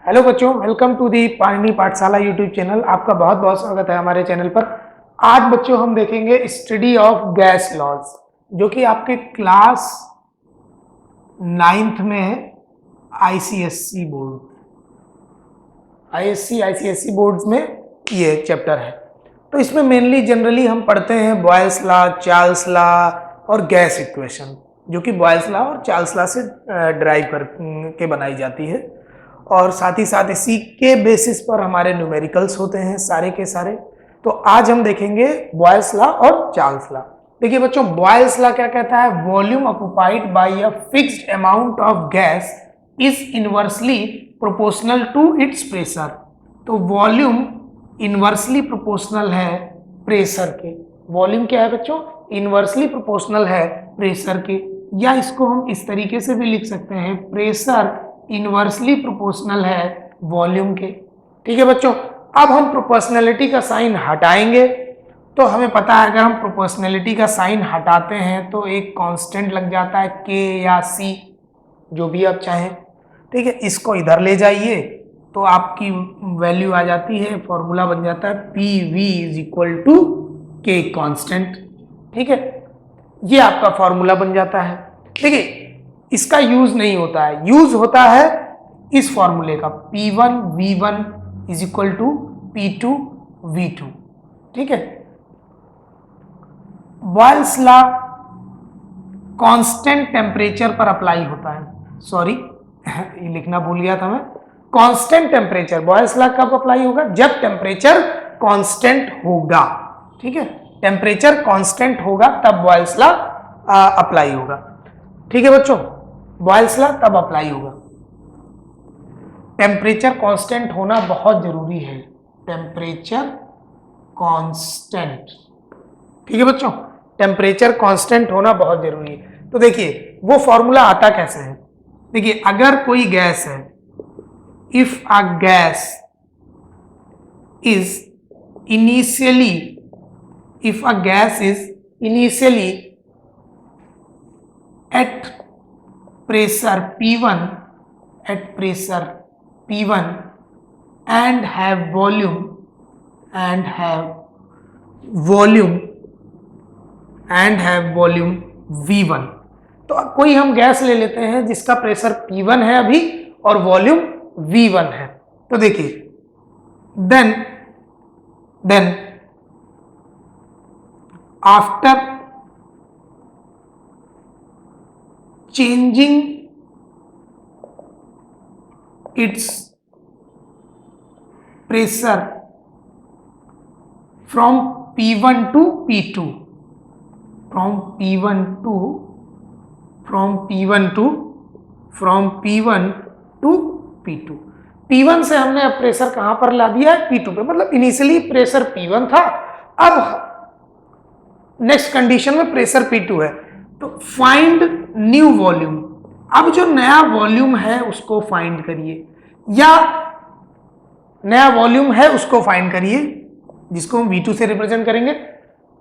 Hello बच्चों, welcome to the Panini पाठशाला YouTube channel. आपका बहुत बहुत स्वागत है हमारे चैनल पर। आज बच्चों हम देखेंगे स्टडी ऑफ गैस लॉज, जो कि आपके क्लास 9th में है। आईसीएससी बोर्ड, आईसीएससी बोर्ड्स में ये चैप्टर है। तो इसमें मेनली जनरली हम पढ़ते हैं बॉयल्स लॉ, चार्ल्स लॉ और गैस इक्वेशन, जो कि बॉयल्स लॉ और चार्ल्स लॉ से ड्राइव कर के बनाई जाती है। और साथ ही साथ इसी के बेसिस पर हमारे न्यूमेरिकल्स होते हैं सारे के सारे। तो आज हम देखेंगे बॉयल्स लॉ और चार्ल्स लॉ। देखिए बच्चों, बॉयल्स लॉ क्या कहता है? Volume occupied by a fixed amount of gas is inversely proportional to its pressure. तो वॉल्यूम इनवर्सली प्रोपोर्शनल है प्रेशर के। वॉल्यूम क्या है बच्चों? इनवर्सली प्रोपोर्शनल है प्रेशर के। या इसको हम इस तरीके से भी लिख सकते हैं, प्रेशर इनवर्सली प्रोपोर्शनल है वॉल्यूम के। ठीक है बच्चों, अब हम प्रोपोर्शनलिटी का साइन हटाएंगे। तो हमें पता है, अगर हम प्रोपोर्शनलिटी का साइन हटाते हैं तो एक कांस्टेंट लग जाता है के या सी, जो भी आप चाहें। ठीक है, इसको इधर ले जाइए तो आपकी वैल्यू आ जाती है, फॉर्मूला बन जाता है P V is equal to K constant. ठीक है, ये आपका फॉर्मूला बन जाता है। देखिए, इसका यूज नहीं होता है, यूज होता है इस फॉर्मूले का P1 V1 is equal to P2 V2। ठीक है, बॉयल्स लॉ कांस्टेंट टेम्परेचर पर अप्लाई होता है। सॉरी, ये लिखना भूल गया था मैं। कांस्टेंट टेम्परेचर, बॉयल्स लॉ कब अप्लाई होगा? जब टेम्परेचर कांस्टेंट होगा। ठीक है, टेम्परेचर कांस्टेंट होगा तब बॉयल्स लॉ अप्लाई होगा। ठीक है बच्चों, बॉयल्स लॉ तब अप्लाई होगा। टेम्परेचर कांस्टेंट होना बहुत जरूरी है, टेम्परेचर कांस्टेंट। ठीक है बच्चों, टेम्परेचर कांस्टेंट होना बहुत जरूरी है। तो देखिए वो फॉर्मूला आता कैसे है। देखिए, अगर कोई गैस है, if a gas is initially, if a gas is initially at pressure P1, at pressure P1 and have volume V1। तो कोई हम गैस ले लेते हैं जिसका प्रेशर P1 है अभी और वॉल्यूम V1 है। तो देखिए, then after changing its pressure from P1 to P2, from P1 to P2। P1 से हमने अब प्रेशर कहां पर ला दिया है? P2 पे। मतलब इनिशियली प्रेशर P1 था, अब नेक्स्ट कंडीशन में प्रेशर P2 है। तो फाइंड न्यू वॉल्यूम। अब जो नया वॉल्यूम है उसको फाइंड करिए, या नया वॉल्यूम है उसको फाइंड करिए, जिसको हम V2 से रिप्रेजेंट करेंगे।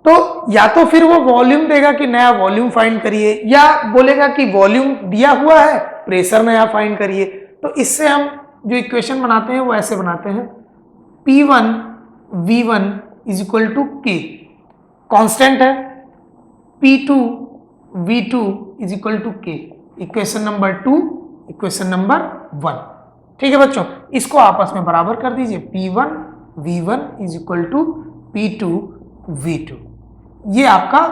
तो या तो फिर वो वॉल्यूम देगा कि नया वॉल्यूम फाइंड करिए, या बोलेगा कि वॉल्यूम दिया हुआ है, प्रेशर नया फाइंड करिए। तो इससे हम जो इक्वेशन बनाते हैं वो ऐसे बनाते हैं, P1 V1 is equal to K, constant है, P2 V2 is equal to K। Equation number 2, equation number 1। ठीक है बच्चों, इसको आपस में बराबर कर दीजिए, P1 V1 is equal to P2 V2। ये आपका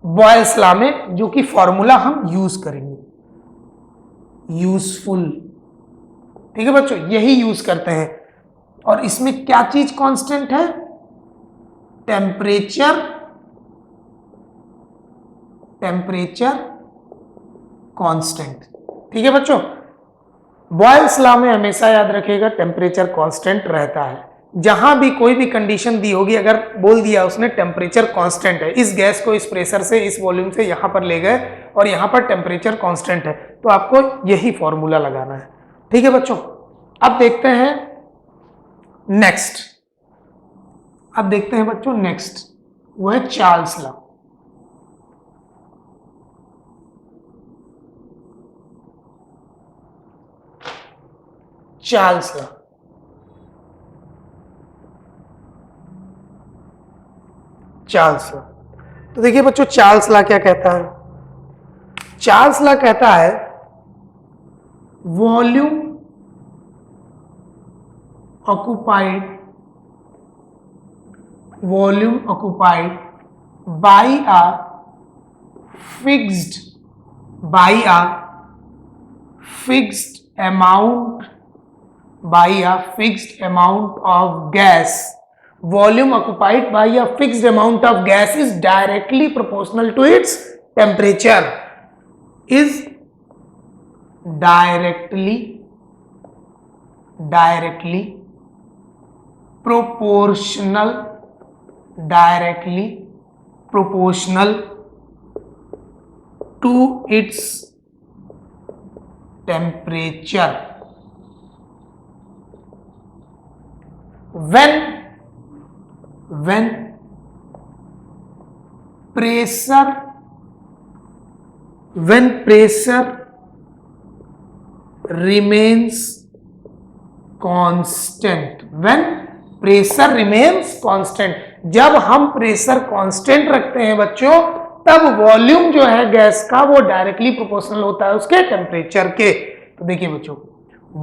बॉयल्स लॉ में जो कि फॉर्मूला हम यूज करेंगे, यूजफुल। ठीक है बच्चों, यही यूज करते हैं। और इसमें क्या चीज कांस्टेंट है? Temperature constant. ठीक है बच्चों, बॉयल्स लॉ में हमेशा याद रखिएगा टेम्परेचर कांस्टेंट रहता है। जहां भी कोई भी कंडीशन दी होगी, अगर बोल दिया उसने टेम्परेचर कांस्टेंट है, इस गैस को इस प्रेशर से इस वॉल्यूम से यहां पर ले गए और यहां पर टेम्परेचर कांस्टेंट है, तो आपको यही फॉर्मूला लगाना है। ठीक है बच्चों, अब देखते हैं नेक्स्ट। अब देखते हैं बच्चों नेक्स्ट, वो है Charles law. Charles law. Charles law, तो देखिए बच्चों चार्ल्स लॉ क्या कहता है? चार्ल्स लॉ कहता है volume occupied by a fixed amount of gas. Volume occupied by a fixed amount of gas is directly proportional to its temperature. Is directly proportional to its temperature. When pressure remains constant, जब हम pressure constant रखते हैं बच्चों, तब volume जो है gas का वो डायरेक्टली प्रोपोर्शनल होता है उसके टेम्परेचर के। तो देखिए बच्चों,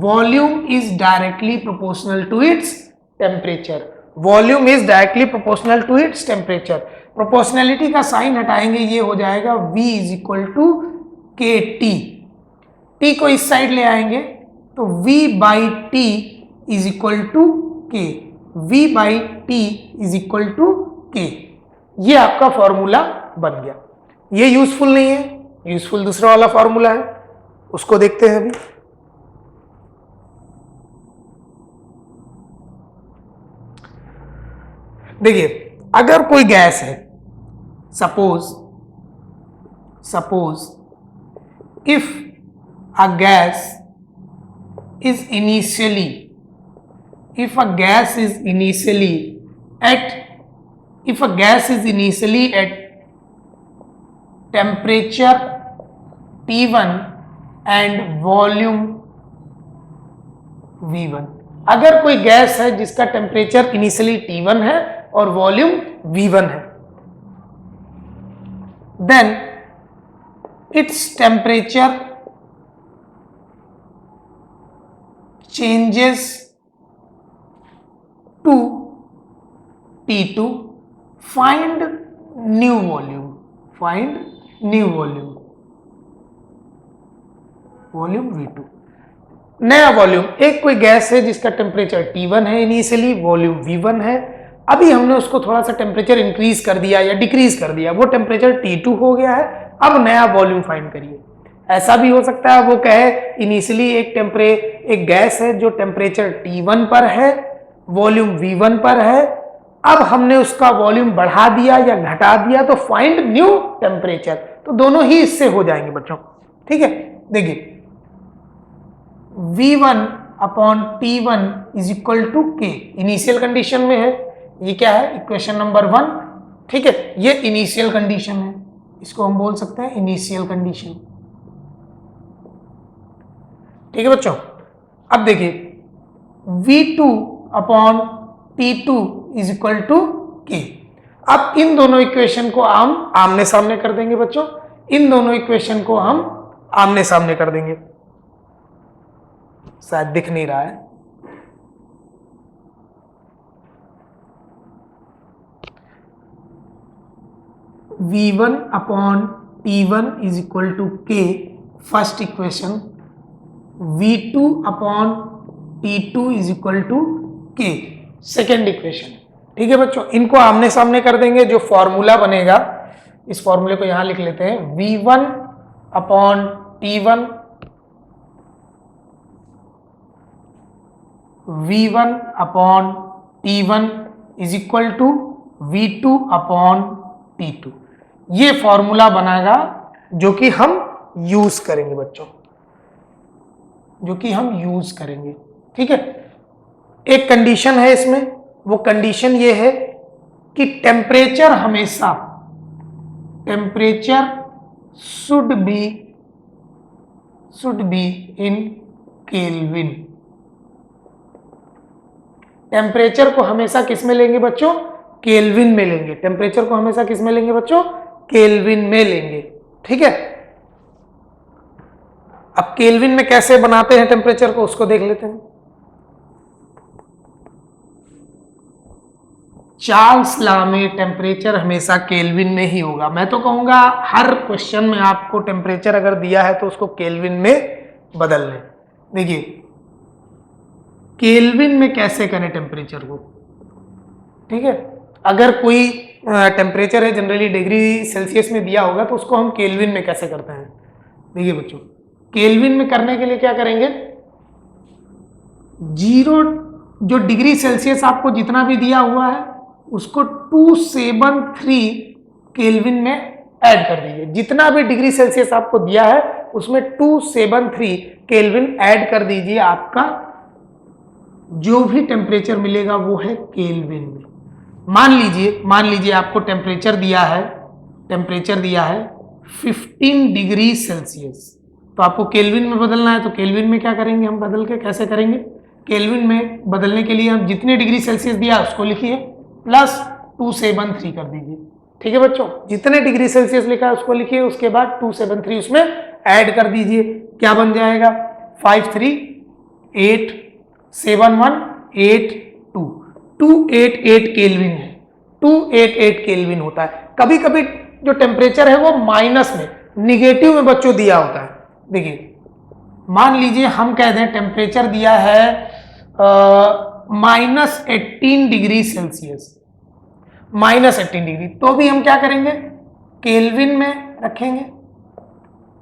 volume is directly proportional to its temperature. Proportionality का साइन हटाएंगे, ये हो जाएगा V is equal to K T को इस साइड ले आएंगे तो V by T is equal to K. ये आपका फॉर्मूला बन गया। ये यूजफुल नहीं है, यूजफुल दूसरा वाला फॉर्मूला है, उसको देखते हैं अभी। देखिए, अगर कोई गैस है, suppose if a gas is initially at temperature T1 and volume V1, अगर कोई गैस है जिसका टेम्परेचर इनिशियली T1 है और वॉल्यूम V1 है, then its temperature changes to T2, find new volume, volume V2, नया वॉल्यूम। एक कोई गैस है जिसका टेम्परेचर T1 है इनिशियली, वॉल्यूम V1 है, अभी हमने उसको थोड़ा सा टेम्परेचर इंक्रीज कर दिया या डिक्रीज कर दिया, वो टेम्परेचर T2 हो गया है, अब नया वॉल्यूम फाइंड करिए। ऐसा भी हो सकता है वो कहे इनिशियली एक गैस है जो टेम्परेचर T1 पर है, वॉल्यूम V1 पर है, अब हमने उसका वॉल्यूम बढ़ा दिया या घटा दिया तो फाइंड न्यू टेम्परेचर। तो दोनों ही इससे हो जाएंगे बच्चों, ठीक है। देखिए V1 upon T1 is equal to K, initial condition में है, ये क्या है, इक्वेशन नंबर 1, ठीक है। ये इनिशियल कंडीशन है, इसको हम बोल सकते हैं इनिशियल कंडीशन, ठीक है बच्चों। अब देखिए V2 upon T2 is equal to के। अब इन दोनों इक्वेशन को हम आमने सामने कर देंगे बच्चों, इन दोनों इक्वेशन को हम आमने सामने कर देंगे, शायद दिख नहीं रहा है। V1 upon T1 is equal to K, first equation. V2 upon T2 is equal to K, second equation, ठीक है बच्चों। इनको आमने सामने कर देंगे, जो फॉर्मूला बनेगा, इस फॉर्मूले को यहां लिख लेते हैं, V1 upon T1 is equal to V2 upon T2। ये फॉर्मूला बनाएगा जो कि हम यूज करेंगे बच्चों, ठीक है। एक कंडीशन है इसमें, वो कंडीशन ये है कि temperature should be in kelvin, temperature को हमेशा किस में लेंगे बच्चों? केल्विन में लेंगे। टेम्परेचर को हमेशा किस में लेंगे बच्चों? केल्विन में लेंगे। ठीक है, अब केल्विन में कैसे बनाते हैं टेम्परेचर को उसको देख लेते हैं। चार्ल्स लॉ में टेम्परेचर हमेशा केल्विन में ही होगा। मैं तो कहूंगा हर क्वेश्चन में आपको टेम्परेचर अगर दिया है तो उसको केल्विन में बदल लें। देखिए केल्विन में कैसे करें टेम्परेचर को, ठीक है। अगर कोई टेम्परेचर है जनरली डिग्री सेल्सियस में दिया होगा तो उसको हम केल्विन में कैसे करते हैं। देखिए बच्चों, केल्विन में करने के लिए क्या करेंगे, 0 जो डिग्री सेल्सियस आपको जितना भी दिया हुआ है उसको 273 केल्विन में ऐड कर दीजिए। जितना भी डिग्री सेल्सियस आपको दिया है उसमें 273 केल्विन ऐड कर दीजिए। आपका जो भी टेम्परेचर मिलेगा वो है केल्विन में। मान लीजिए आपको टेम्परेचर दिया है 15 डिग्री सेल्सियस, तो आपको केल्विन में बदलना है। तो केल्विन में क्या करेंगे हम, बदल के कैसे करेंगे, केल्विन में बदलने के लिए हम जितने डिग्री सेल्सियस दिया उसको लिखिए प्लस 273 कर दीजिए। ठीक है बच्चों, जितने डिग्री सेल्सियस लिखा है उसको लिखिए, उसके बाद 273 उसमें ऐड कर दीजिए। क्या बन जाएगा, 5387182 288 केल्विन है, 288 केल्विन होता है। कभी कभी जो टेम्परेचर है वो माइनस में, निगेटिव में बच्चों दिया होता है। देखिए मान लीजिए हम कह दें टेम्परेचर दिया है -18 डिग्री सेल्सियस, -18 डिग्री, तो भी हम क्या करेंगे, केल्विन में रखेंगे।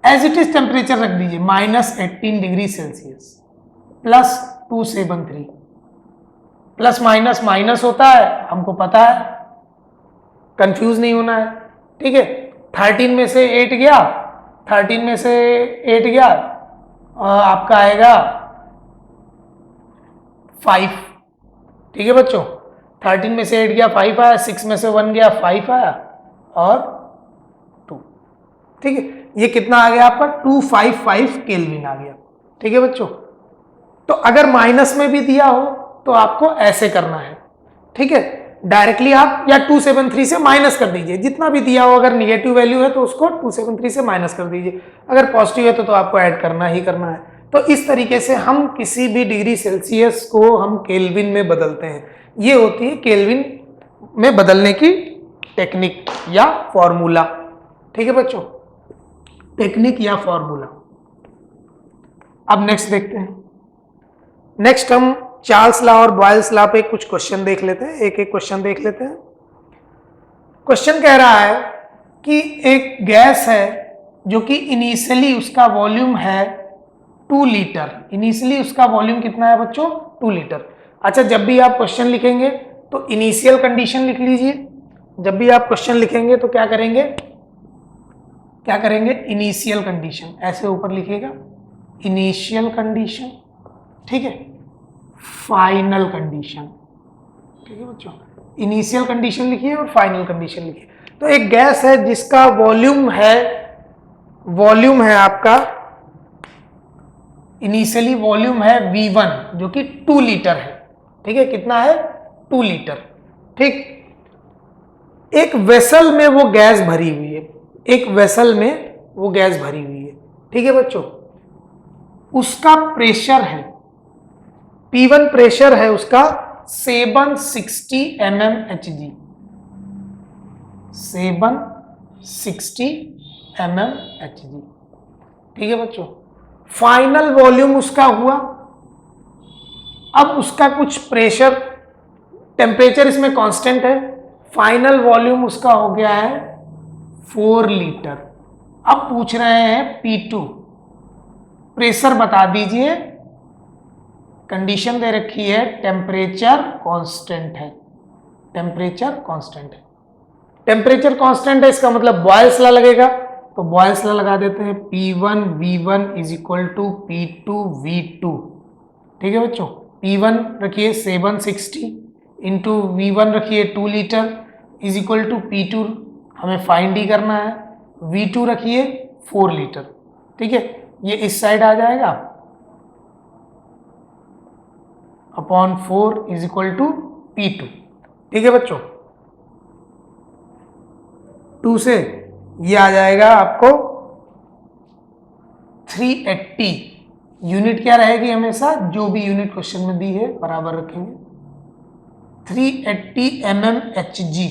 एज इट इज टेम्परेचर रख दीजिए -18 degree Celsius plus 273, plus minus minus होता है, हमको पता है, कंफ्यूज नहीं होना है। ठीक है, 13 में से 8 गया, 13 में से 8 गया, आपका आएगा 5। ठीक है बच्चों, 13 में से 8 गया 5 आया, 6 में से 1 गया 5 आया और 2। ठीक है, ये कितना आ गया आपका 255 केल्विन आ गया। ठीक है बच्चों, तो अगर माइनस में भी दिया हो तो आपको ऐसे करना है। ठीक है, डायरेक्टली आप या 273 से माइनस कर दीजिए, जितना भी दिया हो। अगर निगेटिव वैल्यू है तो उसको 273 से माइनस कर दीजिए, अगर पॉजिटिव है तो आपको ऐड करना ही करना है। तो इस तरीके से हम किसी भी डिग्री सेल्सियस को हम केल्विन में बदलते हैं। ये होती है केल्विन में बदलने की टेक्निक या फॉर्मूला। ठीक है बच्चों, टेक्निक या फॉर्मूला। अब नेक्स्ट देखते हैं। नेक्स्ट हम चार्ल्स लॉ और बॉयल्स लॉ पे कुछ क्वेश्चन देख लेते हैं, एक एक क्वेश्चन देख लेते हैं। क्वेश्चन कह रहा है कि एक गैस है जो कि इनिशियली उसका वॉल्यूम है 2 लीटर। इनिशियली उसका वॉल्यूम कितना है बच्चों, 2 लीटर। अच्छा, जब भी आप क्वेश्चन लिखेंगे तो इनिशियल कंडीशन लिख लीजिए। जब भी आप क्वेश्चन लिखेंगे तो क्या करेंगे, इनिशियल कंडीशन, ऐसे ऊपर लिखिएगा इनिशियल कंडीशन। ठीक है, फाइनल कंडीशन। ठीक है बच्चों, इनिशियल कंडीशन लिखिए और फाइनल कंडीशन लिखिए। तो एक गैस है जिसका वॉल्यूम है आपका, इनिशियली वॉल्यूम है V1 जो कि 2 लीटर है। ठीक है, कितना है, 2 लीटर। ठीक, एक वेसल में वो गैस भरी हुई है, एक वेसल में वो गैस भरी हुई है। ठीक है बच्चों, उसका प्रेशर है P1, प्रेशर है उसका 760 mmHg, 760 mmHg। ठीक है बच्चों, फाइनल वॉल्यूम उसका हुआ, अब उसका कुछ प्रेशर, टेम्परेचर इसमें कांस्टेंट है, फाइनल वॉल्यूम उसका हो गया है 4 लीटर। अब पूछ रहे हैं P2, प्रेशर बता दीजिए, कंडीशन दे रखी है टेम्परेचर कांस्टेंट है, टेम्परेचर कांस्टेंट है। टेम्परेचर कांस्टेंट है इसका मतलब बॉयल्स लॉ लगेगा, तो बॉयल्स लॉ लगा देते हैं, P1 V1 is equal to P2 V2। ठीक है बच्चों, P1 रखिए 760 इंटू V1 रखिए 2 litre is equal to P2 हमें फाइंड ही करना है, V2 रखिए 4 लीटर। ठीक है, ये इस साइड आ जाएगा upon 4 is equal to P2। ठीक है बच्चों, 2 से ये आ जाएगा आपको 380। यूनिट क्या रहेगी हमेशा, जो भी यूनिट क्वेश्चन में दी है बराबर रखेंगे। 380 mmHg,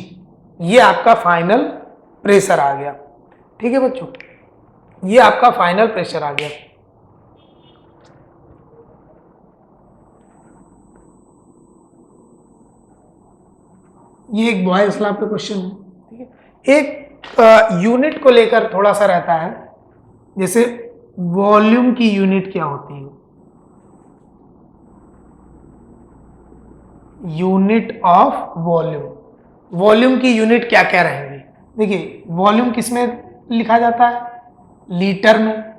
ये आपका फाइनल प्रेशर आ गया। ठीक है बच्चों, ये आपका फाइनल प्रेशर आ गया। ये एक बॉयल्स लॉ पे क्वेश्चन है। ठीक है, एक यूनिट को लेकर थोड़ा सा रहता है, जैसे वॉल्यूम की यूनिट क्या होती है, यूनिट ऑफ वॉल्यूम। वॉल्यूम की यूनिट क्या क्या रहेंगी, देखिए वॉल्यूम किस में लिखा जाता है, लीटर में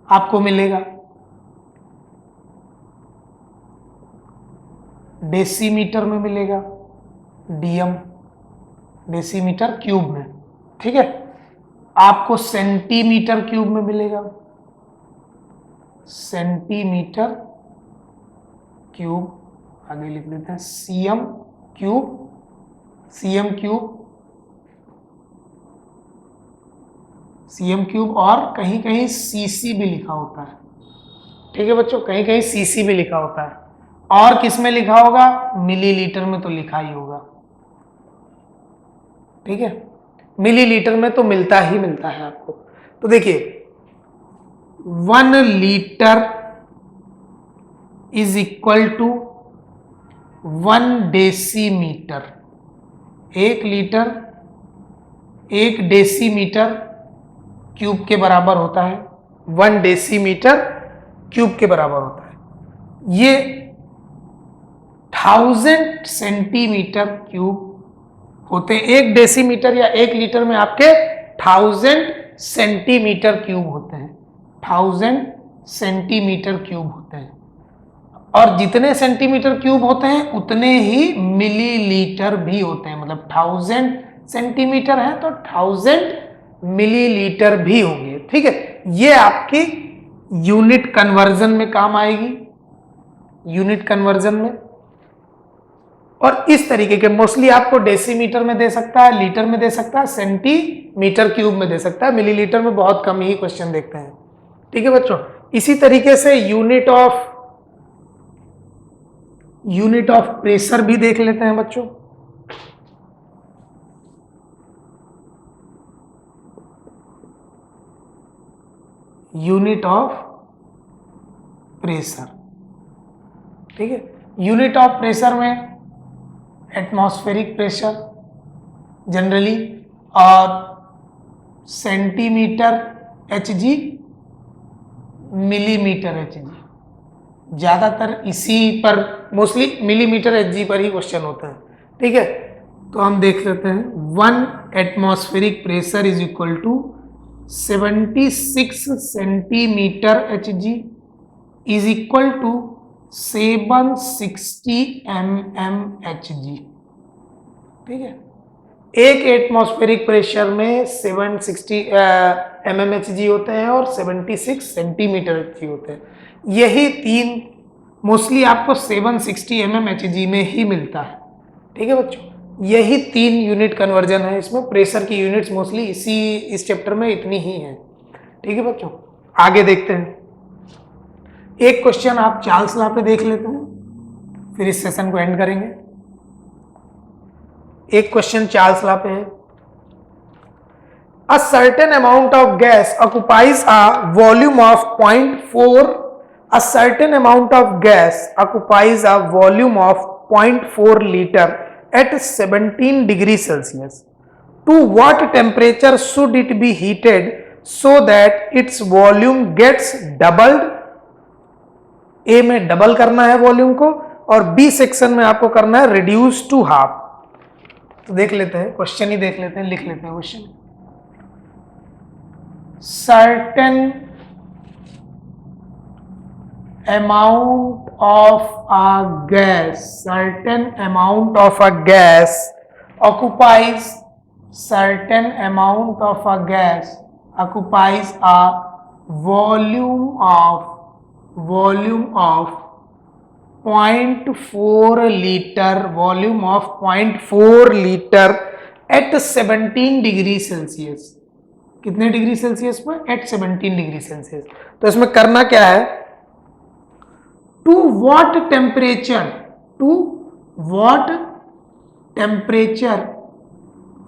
आपको मिलेगा, डेसीमीटर में मिलेगा, डीएम डेसीमीटर क्यूब में। ठीक है, आपको सेंटीमीटर क्यूब में मिलेगा, सेंटीमीटर क्यूब, आगे लिख देते हैं CM cube, CM cube, CM cube, और कहीं कहीं सीसी भी लिखा होता है। ठीक है बच्चों, कहीं कहीं सीसी भी लिखा होता है, और किस में लिखा होगा, मिलीलीटर में तो लिखा ही होगा। ठीक है, मिलीलीटर में तो मिलता ही मिलता है आपको। तो देखिए 1 litre is equal to 1 decimetre. 1 litre 1 decimetre cube के बराबर होता है, 1 डेसीमीटर क्यूब के बराबर होता है। ये 1000 सेंटीमीटर क्यूब होते हैं। 1 डेसीमीटर या 1 लीटर में आपके 1000 सेंटीमीटर क्यूब होते हैं, 1000 सेंटीमीटर क्यूब होते हैं। और जितने सेंटीमीटर क्यूब होते हैं उतने ही मिलीलीटर भी होते हैं, मतलब 1000 सेंटीमीटर है तो 1000 मिलीलीटर भी होंगे। ठीक है, ये आपकी यूनिट कन्वर्जन में काम आएगी, यूनिट कन्वर्जन में। और इस तरीके के मोस्टली आपको डेसीमीटर में दे सकता है, लीटर में दे सकता है, सेंटीमीटर क्यूब में दे सकता है, मिलीलीटर में बहुत कम ही क्वेश्चन देखते हैं। ठीक है बच्चों, इसी तरीके से यूनिट ऑफ प्रेशर भी देख लेते हैं बच्चों। यूनिट ऑफ प्रेशर, ठीक है, यूनिट ऑफ प्रेशर में एटमॉस्फेरिक प्रेशर जनरली, और सेंटीमीटर Hg, मिलीमीटर Hg, ज़्यादातर इसी पर मोस्टली मिलीमीटर Hg पर ही क्वेश्चन होता है। ठीक है, तो हम देख लेते हैं 1 atmospheric pressure is equal to 76 centimetre Hg is equal to 760 mmHg। ठीक है, एक एटमॉस्फेरिक प्रेशर में 760 mmHg होते हैं और 76 सेंटीमीटर Hg होते हैं। यही तीन मोस्टली आपको 760 mmHg में ही मिलता है। ठीक है बच्चों, यही 3 यूनिट कन्वर्जन है इसमें, प्रेशर की यूनिट्स मोस्टली इस चैप्टर में इतनी ही है। ठीक है बच्चों, आगे देखते हैं। एक क्वेश्चन आप चार्ल्स लॉ पे देख लेते हैं, फिर इस सेशन को एंड करेंगे। एक क्वेश्चन चार्ल्स लॉ पे है, a certain amount of gas occupies a volume of 0.4, a certain amount of gas occupies a volume of 0.4 liter at 17 degrees Celsius. To what temperature should it be heated so that its volume gets doubled? A में double करना है volume को, और B section में आपको करना है reduce to half. तो देख लेते हैं, क्वेश्चन ही देख लेते हैं, लिख लेते हैं question. Certain amount of a gas, certain amount of a gas occupies, certain amount of a gas occupies a volume of 0.4 litre, volume of 0.4 litre at 17 degree Celsius. कितने डिग्री सेल्सियस पर? At 17 degree Celsius. तो इसमें करना क्या है, to what temperature, to what temperature,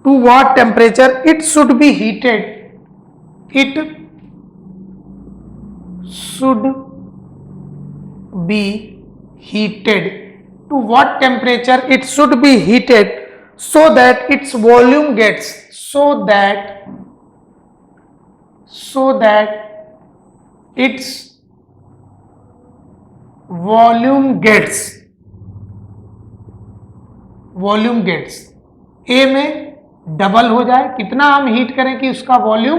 to what temperature it should be heated, it should be heated, to what temperature it should be heated so that its volume gets, so that its volume gets A में double हो जाए, कितना हम heat करें कि उसका volume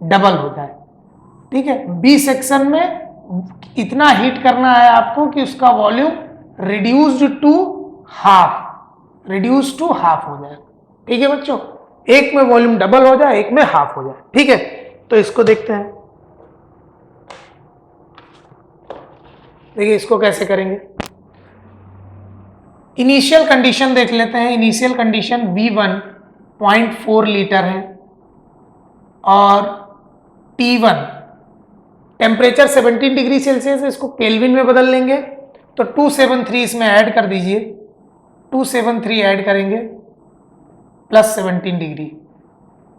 double हो जाए, ठीक है। बी सेक्शन में इतना हीट करना है आपको कि उसका वॉल्यूम रिड्यूस्ड टू हाफ हो जाए, ठीक है बच्चों। एक में वॉल्यूम डबल हो जाए, एक में हाफ हो जाए, ठीक है। तो इसको देखते हैं, देखिए इसको कैसे करेंगे। इनिशियल कंडीशन देख लेते हैं। इनिशियल कंडीशन V1 0.4 लीटर है और T1 टेम्परेचर 17 डिग्री सेल्सियस है, इसको केल्विन में बदल लेंगे तो 273 इसमें ऐड कर दीजिए, 273 ऐड करेंगे प्लस 17 डिग्री,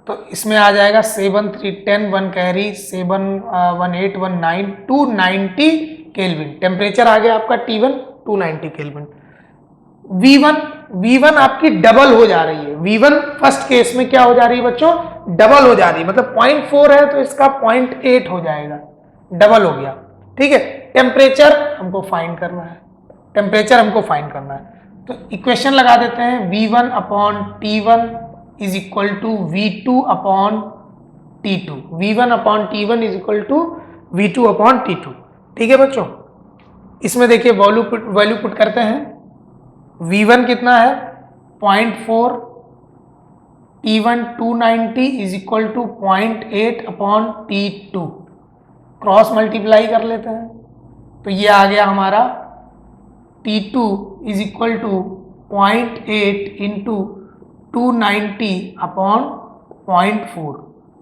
तो इसमें आ जाएगा 7 3 10 1 कैरी 7 1 8 1 9 290 केल्विन। टेम्परेचर आ गया आपका T1 290 केल्विन। V1 आपकी डबल हो जा रही है। V1 फर्स्ट केस में क्या हो जा रही है बच्चों? डबल हो जा रही है, मतलब 0.4 है तो इसका 0.8 हो जाएगा, डबल हो गया, ठीक है। टेम्परेचर हमको फाइंड करना है, तो इक्वेशन लगा देते हैं। V1 upon T1 is equal to V2 upon T2, V1 upon T1 is equal to V2 upon T2, ठीक है बच्चों। इसमें देखिए वैल्यू पुट करते हैं। V1 कितना है? 0.4, T1 290 is equal to 0.8 upon T2, cross multiply कर लेते हैं तो ये आ गया हमारा T2 is equal to 0.8 into 290 upon 0.4,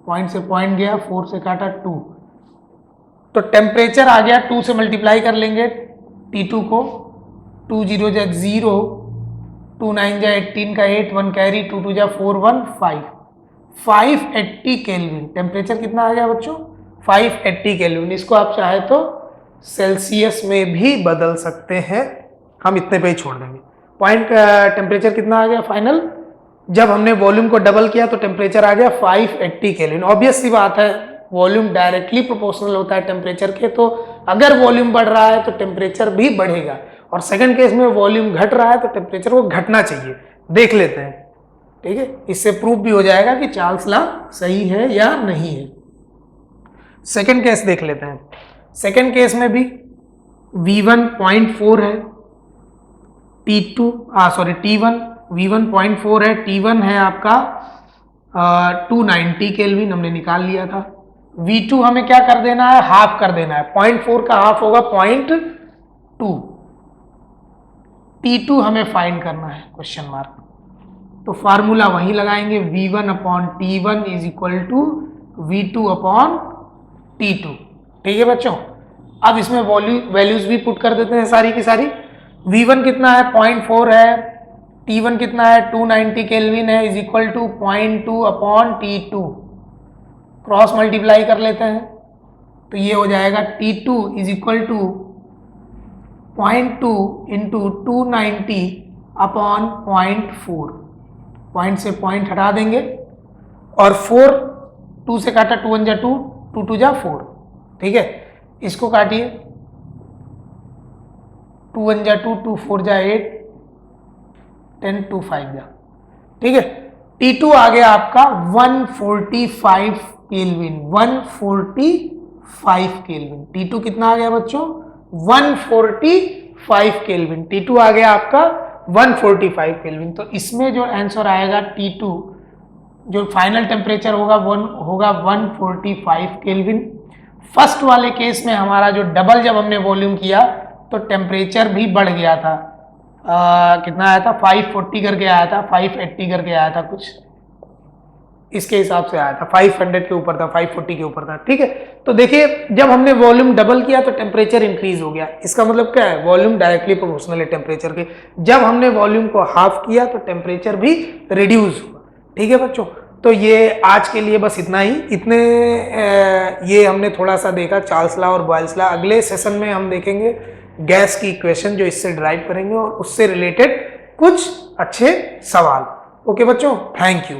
point से पॉइंट गया, 4 से काटा 2, तो टेम्परेचर आ गया, 2 से मल्टीप्लाई कर लेंगे T2 को, 2 0 जा 0, 2 9 जा 18 का 8 1 कैरी 2 2 जा 4 1 5, 580 केल्विन। टेम्परेचर कितना आ गया बच्चों? 580 केल्विन। इसको आप चाहे तो सेल्सियस में भी बदल सकते हैं, हम इतने पे ही छोड़ देंगे। पॉइंट टेम्परेचर कितना आ गया फाइनल? जब हमने वॉल्यूम को डबल किया तो टेम्परेचर आ गया 580 केल्विन। ऑब्वियस सी बात है, वॉल्यूम डायरेक्टली प्रोपोर्शनल होता है टेम्परेचर के, तो अगर वॉल्यूम बढ़ रहा है तो टेम्परेचर भी बढ़ेगा, और सेकंड केस में वॉल्यूम घट रहा है तो टेम्परेचर को घटना चाहिए। देख लेते हैं, ठीक है, इससे प्रूफ भी हो जाएगा कि चार्ल्स लॉ सही है या नहीं है। सेकंड केस देख लेते हैं। सेकंड केस में भी V1 0.4 है, T1 V1 0.4 है, T1 है आपका 290 केल्विन, हमने निकाल लिया था। V2 हमें क्या कर देना है? हाफ कर देना है, 0.4 का हाफ होगा 0.2। T2 हमें फाइंड करना है, क्वेश्चन मार्क, तो फार्मूला वही लगाएंगे, V1 upon T1 is equal to V2 upon T2, ठीक है बच्चों। अब इसमें वैल्यूज भी पुट कर देते हैं सारी की सारी। V1 कितना है? 0.4 है, T1 कितना है? 290 केल्विन है, is equal to 0.2 upon T2, cross multiply कर लेते हैं तो ये हो जाएगा T2 is equal to 0.2 into 290 upon 0.4, point से पॉइंट हटा देंगे और 4 2 से काटा 2 1 जा 2 2 2 जा 4, ठीक है। इसको काटिए, 2 1 जा 2 2 4 जा 8 10 2 5 जा, ठीक है। T2 आ गया आपका 145 केल्विन, 145 केल्विन। T2 कितना आ गया बच्चों? 145 केल्विन। T2 आ गया आपका 145 केल्विन। तो इसमें जो आंसर आएगा T2, जो फाइनल टेम्परेचर होगा होगा 145 केल्विन। फर्स्ट वाले केस में हमारा जो डबल जब हमने वॉल्यूम किया तो टेम्परेचर भी बढ़ गया था। कितना आया था, 540 करके आया था, 580 करके आया था, कुछ इसके हिसाब से आया था, 500 के ऊपर था, 540 के ऊपर था, ठीक है। तो देखिए जब हमने वॉल्यूम डबल किया तो टेम्परेचर इंक्रीज हो गया। इसका मतलब क्या है, वॉल्यूम डायरेक्टली प्रोपोर्शनल है टेम्परेचर के। जब हमने वॉल्यूम को हाफ किया तो टेम्परेचर भी रिड्यूस हुआ, ठीक है बच्चों। तो ये आज के लिए बस इतना ही, ये हमने थोड़ा सा देखा चार्ल्स लॉ और बॉयल्स लॉ। अगले सेशन में हम देखेंगे गैस की इक्वेशन जो इससे ड्राइव करेंगे और उससे रिलेटेड कुछ अच्छे सवाल। ओके बच्चों, थैंक यू।